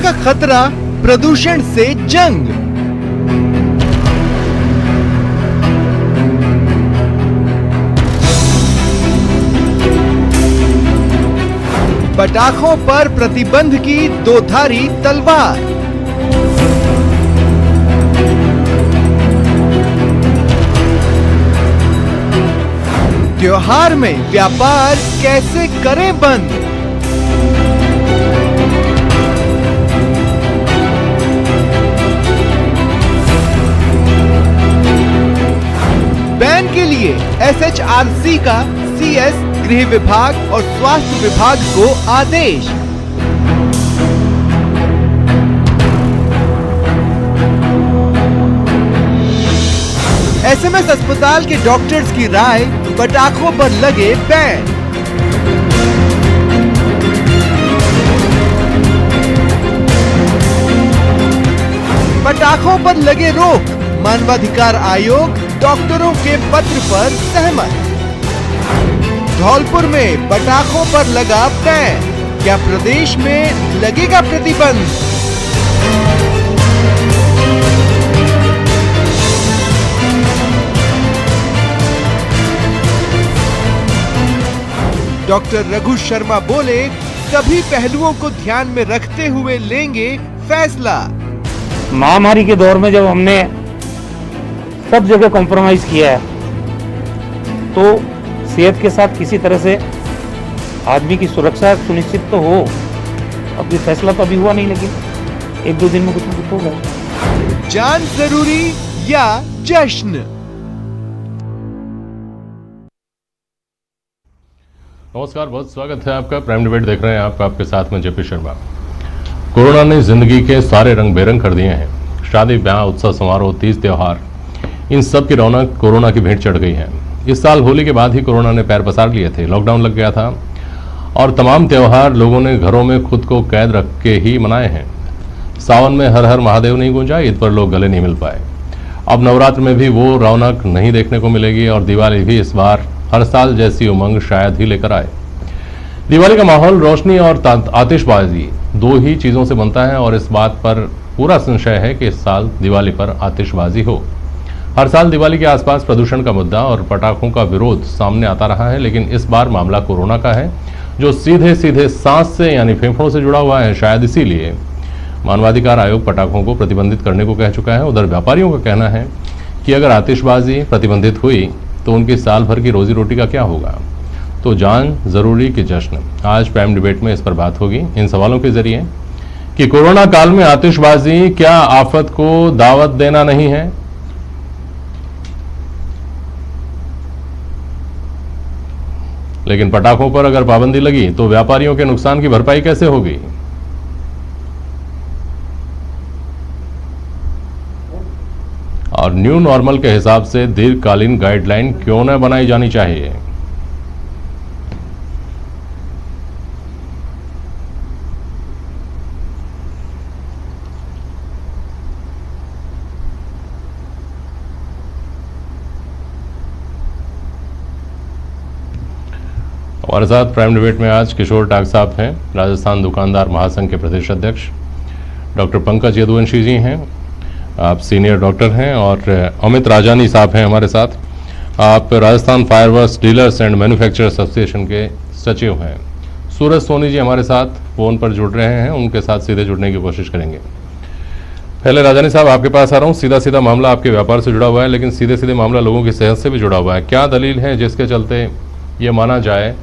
का खतरा, प्रदूषण से जंग। पटाखों पर प्रतिबंध की दो धारी तलवार। त्योहार में व्यापार कैसे करें बंद। बैन के लिए SHRC का CS, गृह विभाग और स्वास्थ्य विभाग को आदेश। SMS अस्पताल के डॉक्टर्स की राय, पटाखों पर लगे बैन। पटाखों पर लगे रोक, मानवाधिकार आयोग डॉक्टरों के पत्र पर सहमत। धौलपुर में पटाखों पर लगा बैन, क्या प्रदेश में लगेगा प्रतिबंध? डॉक्टर रघु शर्मा बोले, सभी पहलुओं को ध्यान में रखते हुए लेंगे फैसला। महामारी के दौर में जब हमने सब जगह कॉम्प्रोमाइज किया है, तो सेहत के साथ किसी तरह से आदमी की सुरक्षा सुनिश्चित तो हो। अब ये फैसला तो अभी हुआ नहीं, लेकिन एक दो दिन में कुछ न कुछ होगा। जान जरूरी या जश्न। नमस्कार, बहुत स्वागत है आपका। प्राइम डिबेट देख रहे हैं आपके साथ में जेपी शर्मा। कोरोना ने जिंदगी के सारे रंग बेरंग कर दिए हैं। शादी, ब्याह, उत्सव, समारोह, तीज, त्योहार, इन सब की रौनक कोरोना की भेंट चढ़ गई है। इस साल होली के बाद ही कोरोना ने पैर पसार लिए थे, लॉकडाउन लग गया था और तमाम त्योहार लोगों ने घरों में खुद को कैद रख के ही मनाए हैं। सावन में हर हर महादेव नहीं गूंजा, ईद पर लोग गले नहीं मिल पाए। अब नवरात्र में भी वो रौनक नहीं देखने को मिलेगी और दिवाली भी इस बार हर साल जैसी उमंग शायद ही लेकर आए। दिवाली का माहौल रोशनी और आतिशबाजी दो ही चीज़ों से बनता है और इस बात पर पूरा संशय है कि इस साल दिवाली पर आतिशबाजी हो। हर साल दिवाली के आसपास प्रदूषण का मुद्दा और पटाखों का विरोध सामने आता रहा है, लेकिन इस बार मामला कोरोना का है, जो सीधे सीधे सांस से यानी फेफड़ों से जुड़ा हुआ है। शायद इसीलिए मानवाधिकार आयोग पटाखों को प्रतिबंधित करने को कह चुका है। उधर व्यापारियों का कहना है कि अगर आतिशबाजी प्रतिबंधित हुई तो उनकी साल भर की रोजी रोटी का क्या होगा। तो जान जरूरी कि जश्न, आज प्राइम डिबेट में इस पर बात होगी इन सवालों के जरिए कि कोरोना काल में आतिशबाजी क्या आफत को दावत देना नहीं है। लेकिन पटाखों पर अगर पाबंदी लगी तो व्यापारियों के नुकसान की भरपाई कैसे होगी। और न्यू नॉर्मल के हिसाब से दीर्घकालीन गाइडलाइन क्यों न बनाई जानी चाहिए। हमारे साथ प्राइम डिबेट में आज किशोर टाक साहब हैं, राजस्थान दुकानदार महासंघ के प्रदेश अध्यक्ष। डॉक्टर पंकज यदुवंशी जी हैं, आप सीनियर डॉक्टर हैं। और अमित राजानी साहब हैं हमारे साथ, आप Rajasthan fireworks dealers and manufacturers association के सचिव हैं। सूरज सोनी जी हमारे साथ फ़ोन पर जुड़ रहे हैं, उनके साथ सीधे जुड़ने की कोशिश करेंगे। पहले राजानी साहब आपके पास आ रहा हूँ। सीधा सीधा मामला आपके व्यापार से जुड़ा हुआ है, लेकिन सीधे सीधे मामला लोगों की सेहत से भी जुड़ा हुआ है। क्या दलील है जिसके चलते ये माना जाए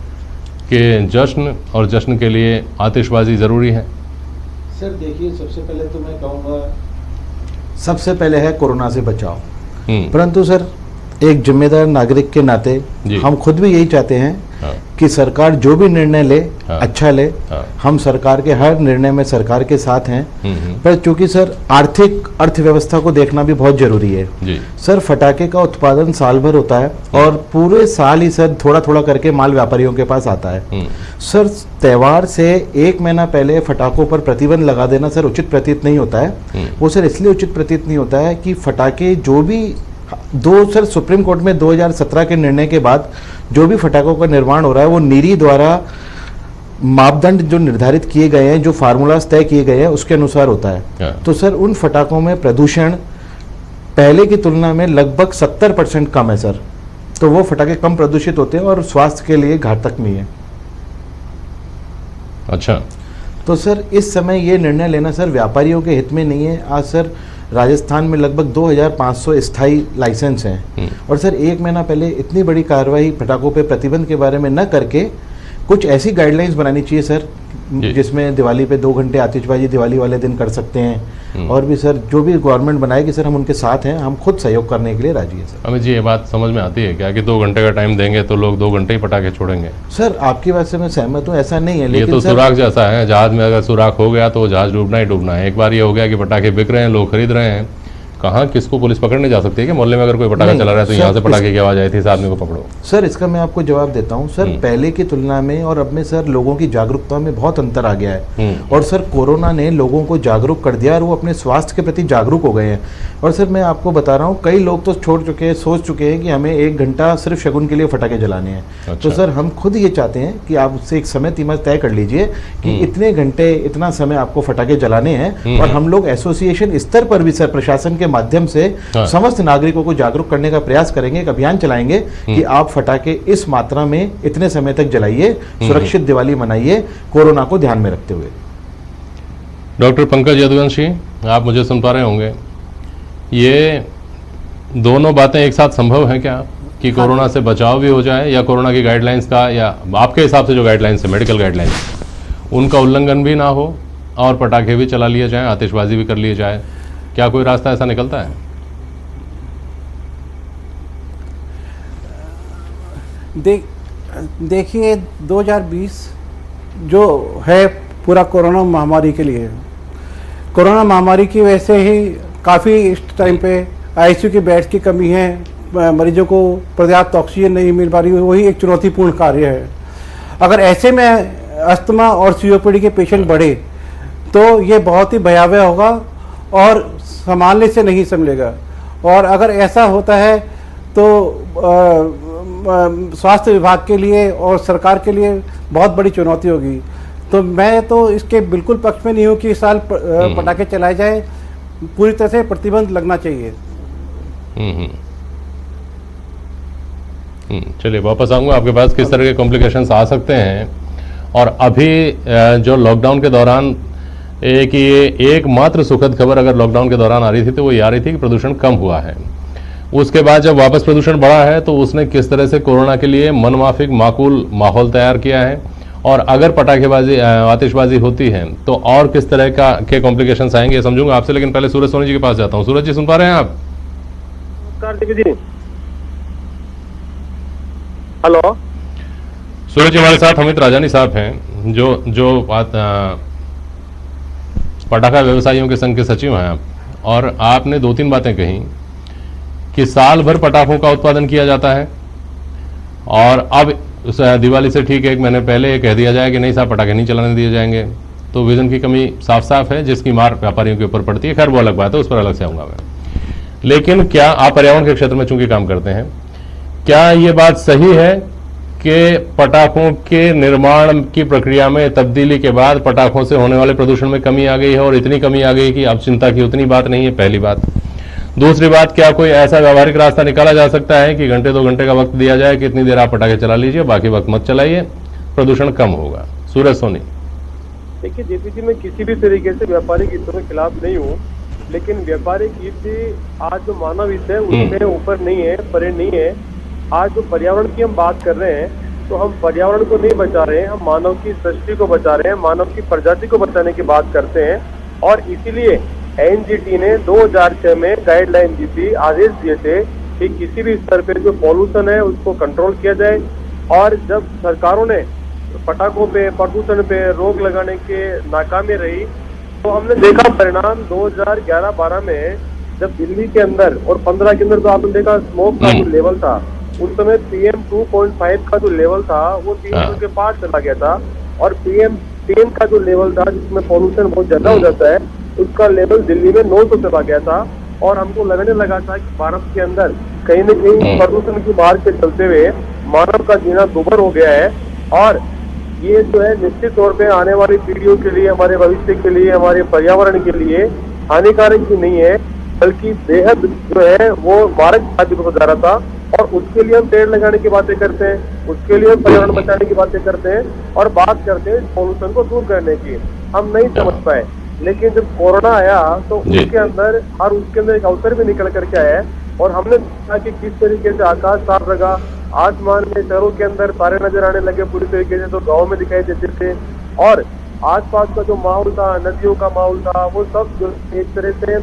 कि जश्न और जश्न के लिए आतिशबाजी ज़रूरी है? सर देखिए, सबसे पहले तो मैं कहूँगा, सबसे पहले है कोरोना से बचाव। परंतु सर, एक जिम्मेदार नागरिक के नाते हम खुद भी यही चाहते हैं कि सरकार जो भी निर्णय ले अच्छा ले। हम सरकार के हर निर्णय में सरकार के साथ हैं, पर चूंकि सर आर्थिक अर्थव्यवस्था को देखना भी बहुत जरूरी है। सर फटाके का उत्पादन साल भर होता है और पूरे साल ही सर थोड़ा थोड़ा करके माल व्यापारियों के पास आता है। सर त्योहार से एक महीना पहले फटाकों पर प्रतिबंध लगा देना सर उचित प्रतीत नहीं होता है। वो सर इसलिए उचित प्रतीत नहीं होता है कि फटाके जो भी सर सुप्रीम कोर्ट में 2017 के निर्णय के बाद जो भी फटाकों का निर्माण हो रहा है वो नीरी द्वारा मापदंड जो निर्धारित किए गए हैं, जो फार्मूलाज तय किए गए हैं, उसके अनुसार होता है। तो सर उन फटाकों में प्रदूषण पहले की तुलना में लगभग 70% कम है सर। तो वो फटाके कम प्रदूषित होते हैं और स्वास्थ्य के लिए घातक नहीं है। अच्छा, तो सर इस समय ये निर्णय लेना सर व्यापारियों के हित में नहीं है। आज सर राजस्थान में लगभग 2500 स्थायी लाइसेंस हैं और सर 1 महीना पहले इतनी बड़ी कार्रवाई फटाकों पे प्रतिबंध के बारे में न करके कुछ ऐसी गाइडलाइंस बनानी चाहिए सर, जिसमें दिवाली पे 2 घंटे आतिशबाजी दिवाली वाले दिन कर सकते हैं। और भी सर जो भी गवर्नमेंट बनाएगी सर हम उनके साथ हैं, हम खुद सहयोग करने के लिए राजी हैं सर। अमित जी, ये बात समझ में आती है क्या कि 2 घंटे का टाइम देंगे तो लोग 2 घंटे ही पटाखे छोड़ेंगे? सर आपकी बात से मैं सहमत हूँ, ऐसा नहीं है, ये लेकिन तो सुराख जैसा है, जहाज में अगर सुराख हो गया तो जहाज डूबना ही डूबना है। एक बार ये हो गया कि पटाखे बिक रहे हैं, लोग खरीद रहे हैं, कहाँ किसको पुलिस पकड़ने जा सकती है कि मोहल्ले में अगर कोई पटाखा चला रहा है तो यहाँ से पटाखे की आवाज आई थी, इस आदमी को पकड़ो? सर इसका मैं आपको जवाब देता हूँ सर। पहले की तुलना में और अब में सर लोगों की जागरूकता में बहुत अंतर आ गया है और सर कोरोना ने लोगों को जागरूक कर दिया और वो अपने स्वास्थ्य के प्रति जागरूक हो गए हैं। और सर मैं आपको बता रहा हूँ, कई लोग तो छोड़ चुके हैं, सोच चुके हैं कि हमें 1 घंटा सिर्फ शगुन के लिए फटाखे जलाने हैं। अच्छा। तो सर हम खुद ये चाहते हैं कि आप उससे एक समय सीमा तय कर लीजिए कि इतने घंटे इतना समय आपको फटाखे जलाने हैं। और हम लोग एसोसिएशन स्तर पर भी सर प्रशासन के माध्यम से समस्त नागरिकों को जागरूक करने का प्रयास करेंगे, एक अभियान चलाएंगे कि आप फटाखे इस मात्रा में इतने समय तक जलाइए, सुरक्षित दिवाली मनाइए कोरोना को ध्यान में रखते हुए। डॉक्टर पंकज यदुवंशी, आप मुझे सुन पा रहे होंगे, ये दोनों बातें एक साथ संभव है क्या कि कोरोना से बचाव भी हो जाए या कोरोना की गाइडलाइंस का, या आपके हिसाब से जो गाइडलाइंस है मेडिकल गाइडलाइंस, उनका उल्लंघन भी ना हो और पटाखे भी चला लिए जाएं, आतिशबाजी भी कर लिए जाए? क्या कोई रास्ता ऐसा निकलता है? देखिए 2020 जो है पूरा कोरोना महामारी के लिए, कोरोना महामारी की वजह से ही काफ़ी इस टाइम पे आईसीयू की बेड्स की कमी है, मरीजों को पर्याप्त ऑक्सीजन नहीं मिल पा रही है, वही एक चुनौतीपूर्ण कार्य है। अगर ऐसे में अस्थमा और सीओपीडी के पेशेंट बढ़े तो ये बहुत ही भयावह होगा और संभालने से नहीं संभलेगा। और अगर ऐसा होता है तो स्वास्थ्य विभाग के लिए और सरकार के लिए बहुत बड़ी चुनौती होगी। तो मैं तो इसके बिल्कुल पक्ष में नहीं हूँ कि इस साल पटाखे चलाए जाए, पूरी तरह से प्रतिबंध लगना चाहिए। चलिए वापस आऊँगा आपके पास, किस तरह के कॉम्प्लिकेशंस आ सकते हैं। और अभी जो लॉकडाउन के दौरान एकमात्र सुखद खबर अगर लॉकडाउन के दौरान आ रही थी तो वो ये आ रही थी कि प्रदूषण कम हुआ है। उसके बाद जब वापस प्रदूषण बढ़ा है तो उसने किस तरह से कोरोना के लिए मनमाफिक माकूल माहौल तैयार किया है, और अगर पटाखेबाजी आतिशबाजी होती है तो और किस तरह के कॉम्प्लिकेशंस आएंगे समझूंगा आपसे। लेकिन पहले सूरज सोनी जी के पास जाता हूँ। सूरज जी सुन पा रहे हैं आप? जी हेलो। सूरज जी हमारे साथ अमित राजानी साहब हैं जो पटाखा व्यवसायियों के संघ के सचिव हैं आप, और आपने 2-3 बातें कही कि साल भर पटाखों का उत्पादन किया जाता है और अब दिवाली से ठीक 1 महीने पहले कह दिया जाए कि नहीं साहब पटाखे नहीं चलाने दिए जाएंगे, तो विजन की कमी साफ साफ है जिसकी मार व्यापारियों के ऊपर पड़ती है। खैर वो अलग बात है, उस पर अलग से आऊंगा मैं। लेकिन क्या आप पर्यावरण के क्षेत्र में चूंकि काम करते हैं, क्या ये बात सही है कि पटाखों के निर्माण की प्रक्रिया में तब्दीली के बाद पटाखों से होने वाले प्रदूषण में कमी आ गई है और इतनी कमी आ गई कि अब चिंता की उतनी बात नहीं है? पहली बात। दूसरी बात, क्या कोई ऐसा व्यावहारिक रास्ता निकाला जा सकता है कि घंटे 2 घंटे का वक्त दिया जाए कि इतनी देर आप पटाखे चला लीजिए, बाकी वक्त मत चलाइए, प्रदूषण कम होगा? सूरज सोनी। देखिए जेपी जी, मैं किसी भी तरीके से व्यापारिक हितों के खिलाफ नहीं हूँ, लेकिन व्यापारिक हित आज जो मानव हित है उसमें ऊपर नहीं है, परे नहीं है। आज जो पर्यावरण की हम बात कर रहे हैं तो हम पर्यावरण को नहीं बचा रहे हैं, हम मानव की सृष्टि को बचा रहे हैं, मानव की प्रजाति को बचाने की बात करते हैं। और इसीलिए एनजीटी ने 2006 में गाइडलाइन दी थी, आदेश दिए थे कि किसी भी स्तर पे जो पॉल्यूशन है उसको कंट्रोल किया जाए। और जब सरकारों ने पटाखों पे, प्रदूषण पे रोक लगाने के नाकामी रही तो हमने देखा परिणाम 2011-12 में जब दिल्ली के अंदर और 15 के अंदर तो आपने देखा स्मोक का जो लेवल था उस समय PM 2.5 का जो लेवल था वो 300 के पार चला गया था, और PM 10 का जो लेवल था जिसमें पॉल्यूशन बहुत ज्यादा हो जाता है उसका लेवल दिल्ली में 900 चला गया था। और हमको लगने लगा था कि भारत के अंदर कहीं न कहीं प्रदूषण की मार के चलते हुए मानव का जीना दुभर हो गया है। और ये जो है निश्चित तौर पे आने वाली पीढ़ियों के लिए, हमारे भविष्य के लिए, हमारे पर्यावरण के लिए हानिकारक ही नहीं है, बल्कि बेहद जो है वो मारक साबित हो जा रहा था। और उसके लिए हम पेड़ लगाने की बातें करते हैं, उसके लिए हम पर्यावरण बचाने की बातें करते हैं और बात करते हैं पॉल्यूशन को दूर करने की। हम नहीं समझ पाए, लेकिन जब कोरोना आया तो उसके अंदर एक अवसर भी निकल करके आया और हमने देखा कि किस तरीके से आकाश साफ लगा, आसमान में शहरों के अंदर तारे नजर आने लगे पूरी तरीके से, तो गाँव में दिखाई देते थे। और आसपास का जो माहौल था, नदियों का माहौल था, वो सब जो एक तरह से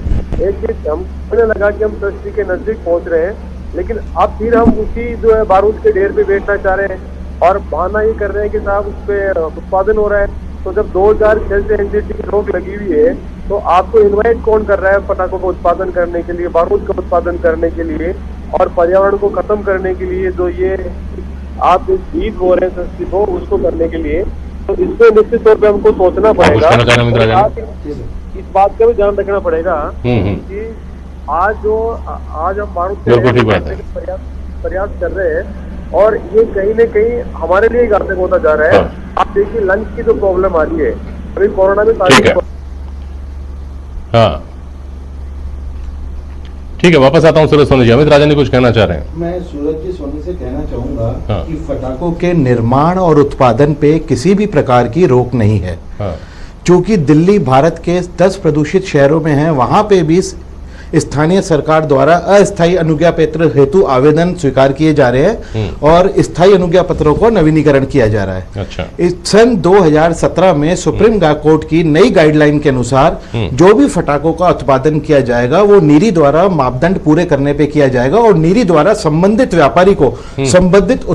एक हमने लगा कि हम सृष्टि के नजदीक पहुंच रहे हैं। लेकिन अब फिर हम उसी जो है बारूद के ढेर पे बैठना चाह रहे हैं और बहाना ये कर रहे हैं कि साहब उस पर उत्पादन हो रहा है। तो जब 2006 से एनजीटी की रोक लगी हुई है तो आपको इन्वाइट कौन कर रहा है पटाखों का उत्पादन करने के लिए, बारूद का उत्पादन करने के लिए और पर्यावरण को खत्म करने के लिए? जो ये आप इस गीत हो रहे हैं सृष्टि को, उसको करने के लिए, तो इसको निश्चित तौर पे हमको सोचना पड़ेगा। इस बात का भी ध्यान रखना पड़ेगा कि आज हम बारूद प्रयास कर रहे हैं और ये कहीं न कहीं हमारे लिए घातक होता जा रहा है। आप देखिए लंग्स की जो प्रॉब्लम आ रही है अभी कोरोना में ठीक है, वापस आता हूँ सूरज सोनी जी। अमित राजन कुछ कहना चाह रहे हैं। मैं सूरज जी सोनी से कहना चाहूंगा कि पटाखों के निर्माण और उत्पादन पे किसी भी प्रकार की रोक नहीं है। क्योंकि दिल्ली भारत के 10 प्रदूषित शहरों में है, वहां पे भी स्थानीय सरकार द्वारा अस्थायी अनुज्ञा पत्र हेतु आवेदन स्वीकार किए जा रहे हैं और स्थायी अनुज्ञा पत्रों को नवीनीकरण किया जा रहा है। अच्छा। इस सन 2017 में सुप्रीम कोर्ट की नई गाइडलाइन के अनुसार जो भी फटाकों का उत्पादन किया जाएगा वो नीरी द्वारा मापदंड पूरे करने पे किया जाएगा और नीरी द्वारा संबंधित व्यापारी को, संबंधित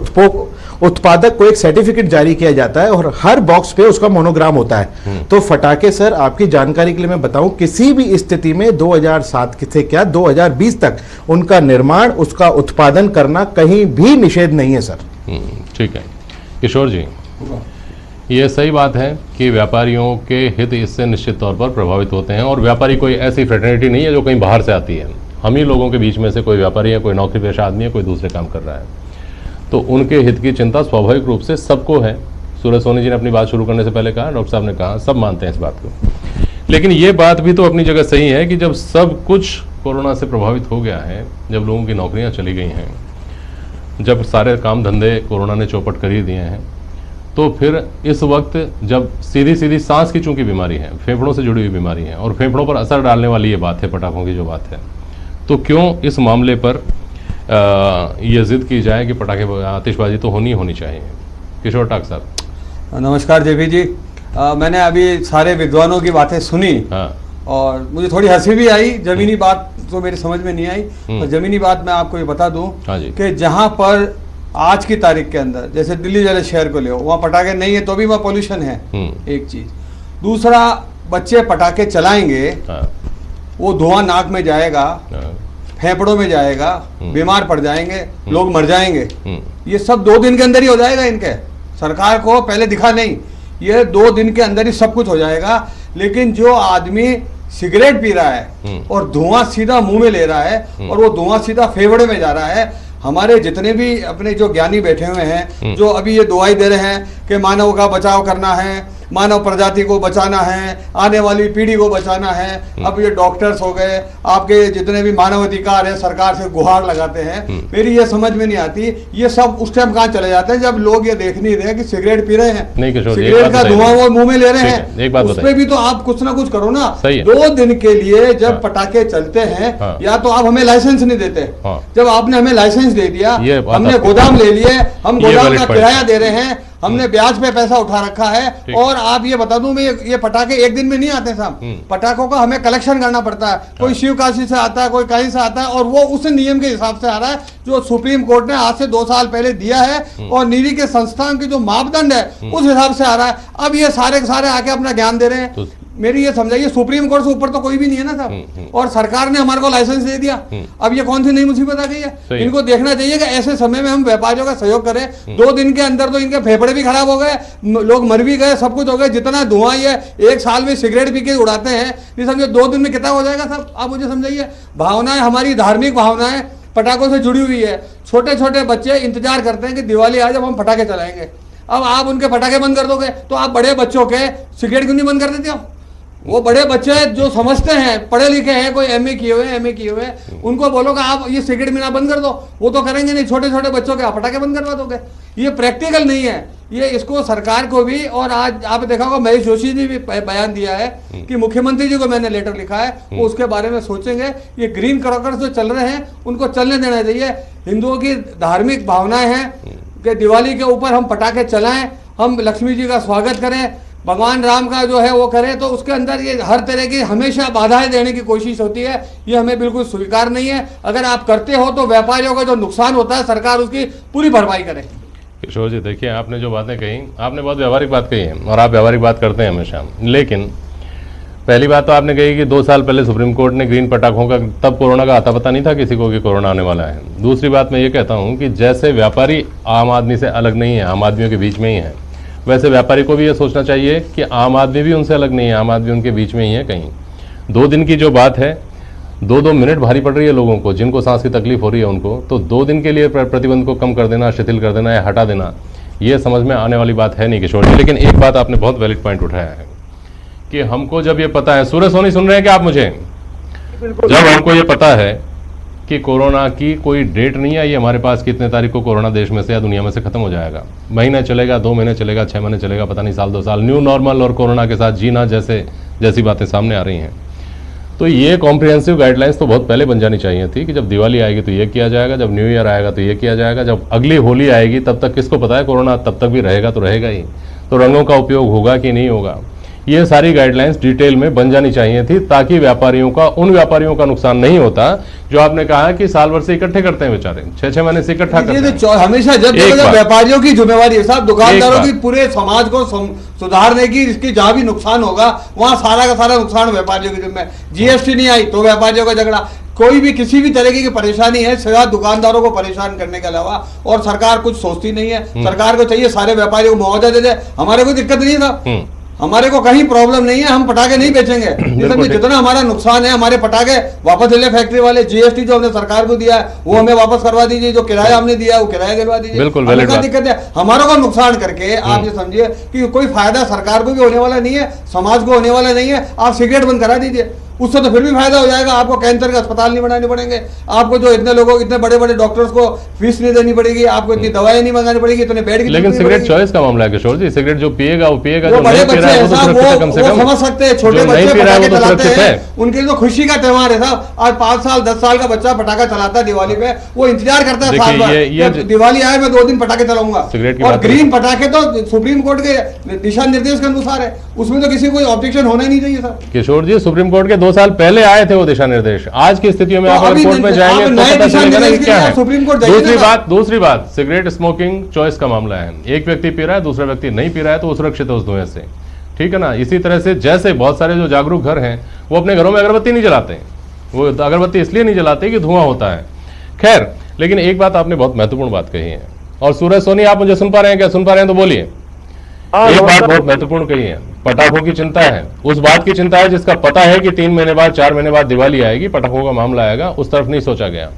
उत्पादक को एक सर्टिफिकेट जारी किया जाता है और हर बॉक्स पे उसका मोनोग्राम होता है। तो फटाके सर, आपकी जानकारी के लिए मैं बताऊं, किसी भी स्थिति में 2007 से क्या 2020 तक उनका निर्माण, उसका उत्पादन करना कहीं भी निषेध नहीं है सर। ठीक है किशोर जी, ये सही बात है कि व्यापारियों के हित इससे निश्चित तौर पर प्रभावित होते हैं और व्यापारी कोई ऐसी फ्रेटर्निटी नहीं है जो कहीं बाहर से आती है। हम ही लोगों के बीच में से कोई व्यापारी है, कोई नौकरी पेशा आदमी है, कोई दूसरे काम कर रहा है, तो उनके हित की चिंता स्वाभाविक रूप से सबको है। सूरज सोनी जी ने अपनी बात शुरू करने से पहले कहा, डॉक्टर साहब ने कहा, सब मानते हैं इस बात को। लेकिन ये बात भी तो अपनी जगह सही है कि जब सब कुछ कोरोना से प्रभावित हो गया है, जब लोगों की नौकरियां चली गई हैं, जब सारे काम धंधे कोरोना ने चौपट कर ही दिए हैं, तो फिर इस वक्त जब सीधी सीधी सांस की चूंकि बीमारी है, फेफड़ों से जुड़ी हुई बीमारी है और फेफड़ों पर असर डालने वाली ये बात है, पटाखों की जो बात है, तो क्यों इस मामले पर ये जिद की जाए कि पटाखे आतिशबाजी तो होनी चाहिए? किशोर टाक साहब। नमस्कार जेपी जी। मैंने अभी सारे विद्वानों की बातें सुनी और मुझे थोड़ी हंसी भी आई। जमीनी बात तो मेरी समझ में नहीं आई, और जमीनी बात मैं आपको ये बता दूं कि जहां पर आज की तारीख के अंदर, जैसे दिल्ली जैसे शहर को ले, वहाँ पटाखे नहीं है तो भी वहाँ पोल्यूशन है, एक चीज। दूसरा, बच्चे पटाखे चलाएंगे, वो धुआं नाक में जाएगा, फेफड़ों में जाएगा, बीमार पड़ जाएंगे, लोग मर जाएंगे। ये सब 2 दिन के अंदर ही हो जाएगा। इनके सरकार को पहले दिखा नहीं, ये 2 दिन के अंदर ही सब कुछ हो जाएगा। लेकिन जो आदमी सिगरेट पी रहा है और धुआं सीधा मुंह में ले रहा है और वो धुआं सीधा फेफड़े में जा रहा है, हमारे जितने भी अपने जो ज्ञानी बैठे हुए हैं, जो अभी ये दुआई दे रहे हैं कि मानव का बचाव करना है, मानव प्रजाति को बचाना है, आने वाली पीढ़ी को बचाना है, अब ये डॉक्टर्स हो गए, आपके जितने भी मानव अधिकार है, सरकार से गुहार लगाते हैं। मेरी ये समझ में नहीं आती, ये सब उस टाइम कहाँ चले जाते हैं जब लोग ये देख नहीं रहे कि सिगरेट पी रहे हैं, सिगरेट का धुआं वो मुंह में ले रहे हैं। उस पर भी तो आप कुछ ना कुछ करो ना। 2 दिन के लिए जब पटाखे चलते हैं, या तो आप हमें लाइसेंस नहीं देते। जब आपने हमें लाइसेंस दे दिया, हमने गोदाम ले लिए, हम गोदाम का किराया दे रहे हैं, हमने ब्याज पे पैसा उठा रखा है, और आप ये बता दूं, मैं ये पटाखे एक दिन में नहीं आते साहब। पटाखों का हमें कलेक्शन करना पड़ता है, कोई शिवकाशी से आता है, कोई कहीं से आता है, और वो उस नियम के हिसाब से आ रहा है जो सुप्रीम कोर्ट ने आज से 2 साल पहले दिया है, और नीरी के संस्थान की जो मापदंड है उस हिसाब से आ रहा है। अब ये सारे के सारे आके अपना ज्ञान दे रहे हैं। मेरी ये समझाइए, सुप्रीम कोर्ट से ऊपर तो कोई भी नहीं है ना साहब, और सरकार ने हमारे को लाइसेंस दे दिया। अब ये कौन सी नई मुसीबत आ गई है? इनको देखना चाहिए कि ऐसे समय में हम व्यापारियों का सहयोग करें। 2 दिन के अंदर तो इनके फेफड़े भी खराब हो गए, लोग मर भी गए, सब कुछ हो गया। जितना धुआं ये 1 साल में सिगरेट पी के उड़ाते हैं, ये समझो 2 दिन में कितना हो जाएगा साहब? आप मुझे समझाइए। भावनाएं, हमारी धार्मिक भावनाएं पटाखों से जुड़ी हुई है। छोटे छोटे बच्चे इंतजार करते हैं कि दिवाली आ जब हम पटाखे चलाएंगे। अब आप उनके पटाखे बंद कर दोगे तो आप बड़े बच्चों के सिगरेट क्यों नहीं बंद कर देते हो? वो बड़े बच्चे जो समझते हैं, पढ़े लिखे हैं, कोई एमए किए हुए, उनको बोलोगे आप ये सिगरेट पीना बंद कर दो, वो तो करेंगे नहीं। छोटे छोटे बच्चों के आप पटाखे बंद करवा दोगे, ये प्रैक्टिकल नहीं है। ये इसको सरकार को भी, और आज आप देखा होगा महेश जोशी जी भी बयान दिया है कि मुख्यमंत्री जी को मैंने लेटर लिखा है, वो उसके बारे में सोचेंगे। ये ग्रीन क्रॉकर्स जो चल रहे हैं उनको चलने देना चाहिए। हिंदुओं की धार्मिक भावनाएं हैं कि दिवाली के ऊपर हम पटाखे चलाएं, हम लक्ष्मी जी का स्वागत करें, भगवान राम का जो है वो करें, तो उसके अंदर ये हर तरह की हमेशा बाधाएं देने की कोशिश होती है। ये हमें बिल्कुल स्वीकार नहीं है। अगर आप करते हो तो व्यापारियों का जो नुकसान होता है सरकार उसकी पूरी भरपाई करे। किशोर जी देखिए, आपने जो बातें कही, आपने बहुत व्यावहारिक बात कही है और आप व्यावहारिक बात करते हैं हमेशा। लेकिन पहली बात तो आपने कही कि 2 साल पहले सुप्रीम कोर्ट ने ग्रीन पटाखों का, तब कोरोना का आता पता नहीं था किसी को कि कोरोना आने वाला है। दूसरी बात मैं ये कहता हूँ कि जैसे व्यापारी आम आदमी से अलग नहीं है, आम आदमियों के बीच में ही है, वैसे व्यापारी को भी ये सोचना चाहिए कि आम आदमी भी उनसे अलग नहीं है, आम आदमी उनके बीच में ही है कहीं। 2 दिन की जो बात है, 2-2 मिनट भारी पड़ रही है लोगों को, जिनको सांस की तकलीफ हो रही है उनको, तो 2 दिन के लिए प्रतिबंध को कम कर देना, शिथिल कर देना या हटा देना, ये समझ में आने वाली बात है नहीं किशोर जी। लेकिन एक बात आपने बहुत वैलिड पॉइंट उठाया है कि हमको जब ये पता है, सूरज सोनी सुन रहे हैं कि आप मुझे, जब हमको ये पता है कि कोरोना की कोई डेट नहीं आई हमारे पास, कितने तारीख को कोरोना देश में से या दुनिया में से खत्म हो जाएगा, महीना चलेगा, 2 महीने चलेगा, 6 महीने चलेगा, पता नहीं, साल 2 साल, न्यू नॉर्मल और कोरोना के साथ जीना जैसी बातें सामने आ रही हैं, तो ये कॉम्प्रिहेंसिव गाइडलाइंस तो बहुत पहले बन जानी चाहिए थी कि जब दिवाली आएगी तो ये किया जाएगा, जब न्यू ईयर आएगा तो ये किया जाएगा, जब अगली होली आएगी तब तक किसको पता है, कोरोना तब तक भी रहेगा तो रहेगा ही, तो रंगों का उपयोग होगा कि नहीं होगा, ये सारी गाइडलाइंस डिटेल में बन जानी चाहिए थी, ताकि उन व्यापारियों का नुकसान नहीं होता जो आपने कहा कि साल भर से इकट्ठे करते हैं बेचारे, 6-6 महीने से इकट्ठा करते हैं। हमेशा जब व्यापारियों की जिम्मेवारी है साहब, दुकानदारों की, पूरे समाज को सुधारने की, इसकी जहां भी नुकसान होगा वहां सारा का सारा नुकसान व्यापारियों की जिम्मे। जीएसटी नहीं आई तो व्यापारियों का झगड़ा, कोई भी किसी भी तरीके की परेशानी है सिवाय दुकानदारों को परेशान करने के अलावा, और सरकार कुछ सोचती नहीं है। सरकार को चाहिए सारे व्यापारियों को मुआवजा दे दे, हमारे कोई दिक्कत नहीं था, हमारे को कहीं प्रॉब्लम नहीं है, हम पटाखे नहीं बेचेंगे, जितना हमारा नुकसान है हमारे पटाखे वापस ले ले फैक्ट्री वाले, जीएसटी जो हमने सरकार को दिया है वो हमें वापस करवा दीजिए, जो किराया हमने दिया है वो किराया दिलवा दीजिए, बिल्कुल दिक्कत है। हमारों को नुकसान करके आप ये समझिए कि कोई फायदा सरकार को भी होने वाला नहीं है, समाज को होने वाला नहीं है। आप सिगरेट बंद करा दीजिए, उससे तो फिर भी फायदा हो जाएगा, आपको कैंसर के अस्पताल नहीं बनाने पड़ेंगे, आपको जो इतने लोगों, इतने बड़े बड़े डॉक्टर्स को फीस नहीं देनी पड़ेगी, आपको इतनी दवाएं नहीं मंगानी पड़ेगी, इतने बेड की। लेकिन सिगरेट चॉइस का मामला है किशोर जी, सिगरेट जो पिएगा वो पिएगा, जो बड़े बच्चे हैं साहब वो समझ सकते हैं, छोटे बच्चे पटाखे चलाते हैं, उनके लिए तो खुशी का त्योहार है साहब। आज 5 साल 10 साल का बच्चा पटाखा चलाता है दिवाली पे, वो इंतजार करता है साल भर, दिवाली आए मैं 2 दिन पटाखे चलाऊंगा। और ग्रीन पटाखे तो सुप्रीम कोर्ट के दिशा निर्देश के अनुसार है, उसमें तो किसी को ऑब्जेक्शन होना ही नहीं चाहिए सर। किशोर जी, सुप्रीम कोर्ट के 2 साल पहले आए थे वो दिशा निर्देश, आज की स्थितियों में आप अगर कोर्ट में जाएंगे तो पता चलेगा ना क्या है। सुप्रीम कोर्ट दूसरी बात, सिगरेट स्मोकिंग चॉइस का मामला है, एक व्यक्ति पी रहा है, दूसरा व्यक्ति नहीं पी रहा है, तो वो सुरक्षित है उस धुएं से, ठीक है ना। इसी तरह से जैसे बहुत सारे जो जागरूक घर हैं वो अपने घरों में अगरबत्ती नहीं जलाते, वो अगरबत्ती इसलिए नहीं जलाते कि धुआं होता है। खैर, लेकिन एक बात आपने बहुत महत्वपूर्ण बात कही है, और सूरज सोनी आप मुझे सुन पा रहे हैं क्या? सुन पा रहे हैं तो बोलिए। एक बात बहुत महत्वपूर्ण कही है, पटाखों की चिंता है, उस बात की चिंता है जिसका पता है कि 3 महीने बाद 4 महीने बाद दिवाली आएगी, पटाखों का मामला आएगा, उस तरफ नहीं सोचा गया।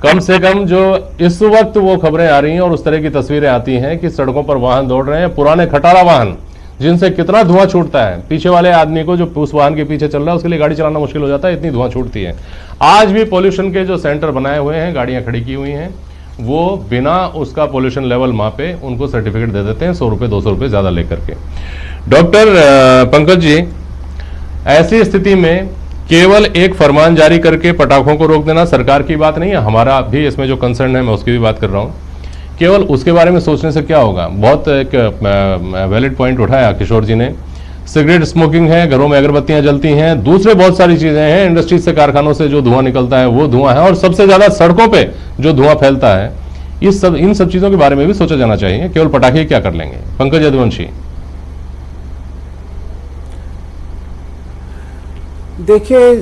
कम से कम जो इस वक्त वो खबरें आ रही हैं और उस तरह की तस्वीरें आती हैं कि सड़कों पर वाहन दौड़ रहे हैं, पुराने खटारा वाहन जिनसे कितना धुआं छूटता है, पीछे वाले आदमी को जो उस वाहन के पीछे चल रहा है उसके लिए गाड़ी चलाना मुश्किल हो जाता है, इतनी धुआं छूटती है। आज भी पोल्यूशन के जो सेंटर बनाए हुए हैं, गाड़ियां खड़ी की हुई हैं, वो बिना उसका पोल्यूशन लेवल मापे उनको सर्टिफिकेट दे देते हैं 100 रुपये 200 रुपये ज्यादा लेकर के। डॉक्टर पंकज जी, ऐसी स्थिति में केवल एक फरमान जारी करके पटाखों को रोक देना सरकार की बात नहीं है, हमारा भी इसमें जो कंसर्न है मैं उसकी भी बात कर रहा हूं, केवल उसके बारे में सोचने से क्या होगा। बहुत एक वैलिड पॉइंट उठाया किशोर जी ने, सिगरेट स्मोकिंग है, घरों में अगरबत्तियां जलती हैं, दूसरे बहुत सारी चीजें हैं, इंडस्ट्रीज से, कारखानों से जो धुआं निकलता है वो धुआं है, और सबसे ज्यादा सड़कों पे जो धुआं फैलता है, इन सब चीजों के बारे में भी सोचा जाना चाहिए। केवल पटाखे क्या कर लेंगे? पंकज यदुवंशी। देखिए,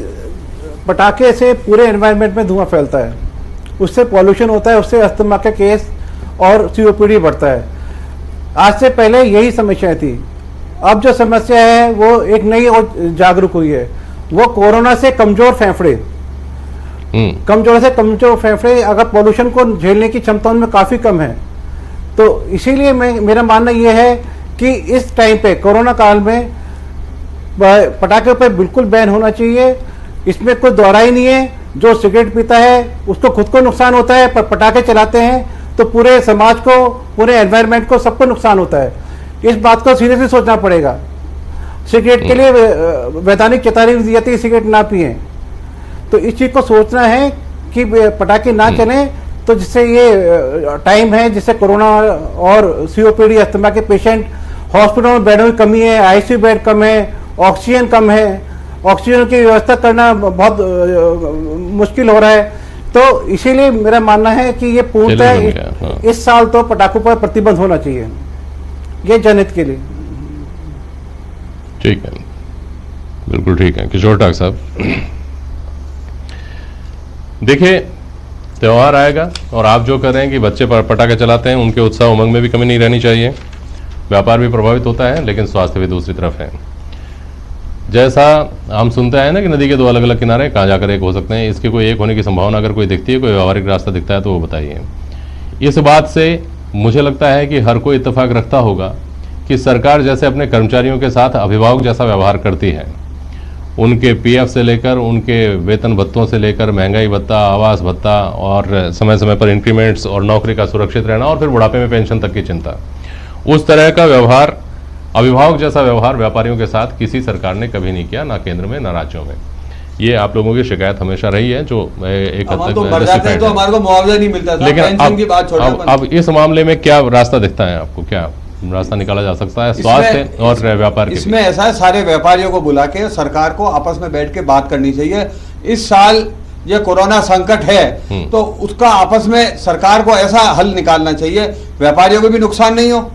पटाखे से पूरे एनवायरनमेंट में धुआं फैलता है, उससे पॉल्यूशन होता है, उससे अस्थमा के केस और सीओपीडी बढ़ता है। आज से पहले यही समस्या थी, अब जो समस्या है वो एक नई और जागरूक हुई है, वो कोरोना से कमजोर फेफड़े, कमजोर फेफड़े अगर पॉल्यूशन को झेलने की क्षमता उनमें काफी कम है, तो इसीलिए मेरा मानना ये है कि इस टाइम पे कोरोना काल में पटाखे पे बिल्कुल बैन होना चाहिए। इसमें कोई दोहरा ही नहीं है। जो सिगरेट पीता है उसको खुद को नुकसान होता है, पर पटाखे चलाते हैं तो पूरे समाज को, पूरे एनवायरनमेंट को, सबको नुकसान होता है। इस बात को सीरियसली सोचना पड़ेगा। सिगरेट के लिए वैधानिक चेतावनी दी जाती है सिगरेट ना पिए, तो इस चीज को सोचना है कि पटाखे ना चलें। तो जिससे ये टाइम है जिससे कोरोना और सीओपीडी अस्थमा के पेशेंट, हॉस्पिटल में बेडों की कमी है, आईसीयू बेड कम है, ऑक्सीजन कम है, ऑक्सीजन की व्यवस्था करना बहुत मुश्किल हो रहा है। तो इसीलिए मेरा मानना है कि ये पूर्णतः इस साल तो पटाखों पर प्रतिबंध होना चाहिए, ये जनहित के लिए। ठीक है, बिल्कुल ठीक है। किशोर ठाकुर साहब, देखिए त्यौहार आएगा और आप जो कर रहे हैं कि बच्चे पटाखे चलाते हैं, उनके उत्साह उमंग में भी कमी नहीं रहनी चाहिए। व्यापार भी प्रभावित होता है, लेकिन स्वास्थ्य भी दूसरी तरफ है। जैसा हम सुनते हैं ना कि नदी के दो अलग अलग किनारे, कहाँ जाकर एक हो सकते हैं, इसके कोई एक होने की संभावना अगर कोई दिखती है, कोई व्यावहारिक रास्ता दिखता है तो वो बताइए। इस बात से मुझे लगता है कि हर कोई इत्तेफाक रखता होगा कि सरकार जैसे अपने कर्मचारियों के साथ अभिभावक जैसा व्यवहार करती है, उनके पीएफ से लेकर, उनके वेतन भत्तों से लेकर, महंगाई भत्ता, आवास भत्ता और समय समय पर इंक्रीमेंट्स और नौकरी का सुरक्षित रहना और फिर बुढ़ापे में पेंशन तक की चिंता, उस तरह का व्यवहार, अभिभावक जैसा व्यवहार व्यापारियों के साथ किसी सरकार ने कभी नहीं किया, ना केंद्र में ना राज्यों में। ये आप लोगों की शिकायत हमेशा रही है, जो एक हद तक तो हमारे को मुआवजा नहीं मिलता था। लेकिन अब इस मामले में क्या रास्ता दिखता है आपको, क्या रास्ता निकाला जा सकता है स्वास्थ्य और व्यापार? इसमें ऐसा है, सारे व्यापारियों को बुला के सरकार को आपस में बैठ के बात करनी चाहिए। इस साल ये कोरोना संकट है तो उसका आपस में सरकार को ऐसा हल निकालना चाहिए, व्यापारियों को भी नुकसान नहीं हो,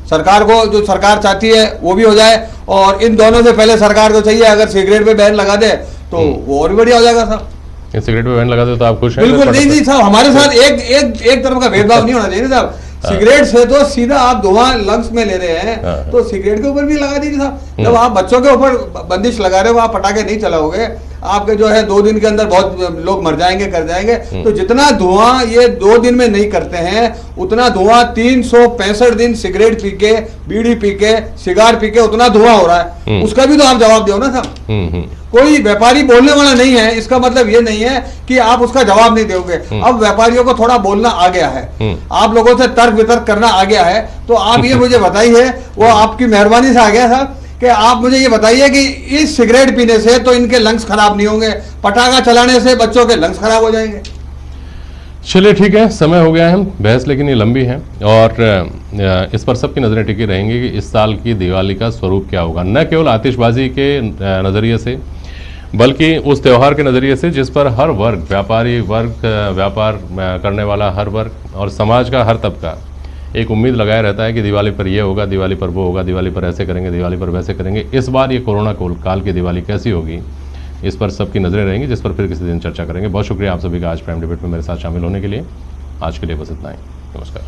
सरकार को जो सरकार चाहती है वो भी हो जाए। और इन दोनों से पहले सरकार को चाहिए अगर सिगरेट पे बैन लगा दे तो वो और भी बढ़िया हो जाएगा साहब। सिगरेट पे बैन लगा दे तो आप खुश हैं? बिल्कुल नहीं साहब, हमारे साथ एक तरफ का भेदभाव नहीं होना चाहिए साहब। सिगरेट से तो सीधा आप धुआं लंग्स में ले रहे हैं, तो सिगरेट के ऊपर भी लगा दीजिए साहब। जब आप बच्चों के ऊपर बंदिश लगा रहे हो, आप पटाखे नहीं चलाओगे, आपके जो है 2 दिन के अंदर बहुत लोग मर जाएंगे, कर जाएंगे। तो जितना धुआं ये 2 दिन में नहीं करते हैं, उतना धुआं 365 दिन सिगरेट पी के, बीड़ी पी के, सिगार पी के उतना धुआं हो रहा है। उसका भी तो आप जवाब दो ना साहब। कोई व्यापारी बोलने वाला नहीं है, इसका मतलब ये नहीं है कि आप उसका जवाब नहीं दोगे। अब व्यापारियों को थोड़ा बोलना आ गया है, आप लोगों से तर्क वितर्क करना आ गया है। तो आप ये मुझे बताइए, वो आपकी मेहरबानी से आ गया साहब, कि आप मुझे ये बताइए कि इस सिगरेट पीने से तो इनके लंग्स खराब नहीं होंगे, पटाखा चलाने से बच्चों के लंग्स खराब हो जाएंगे। चलिए ठीक है, समय हो गया है बहस, लेकिन ये लंबी है और इस पर सबकी नजरें टिकी रहेंगी कि इस साल की दिवाली का स्वरूप क्या होगा, न केवल आतिशबाजी के नजरिए से बल्कि उस त्यौहार के नज़रिए से जिस पर हर वर्ग, व्यापारी वर्ग, व्यापार करने वाला हर वर्ग और समाज का हर तबका एक उम्मीद लगाया रहता है कि दिवाली पर ये होगा, दिवाली पर वो होगा, दिवाली पर ऐसे करेंगे, दिवाली पर वैसे करेंगे। इस बार ये कोरोना काल की दिवाली कैसी होगी, इस पर सबकी नज़रें रहेंगी, जिस पर फिर किसी दिन चर्चा करेंगे। बहुत शुक्रिया आप सभी का आज प्राइम डिबेट में मेरे साथ शामिल होने के लिए। आज के लिए बस इतना ही, नमस्कार।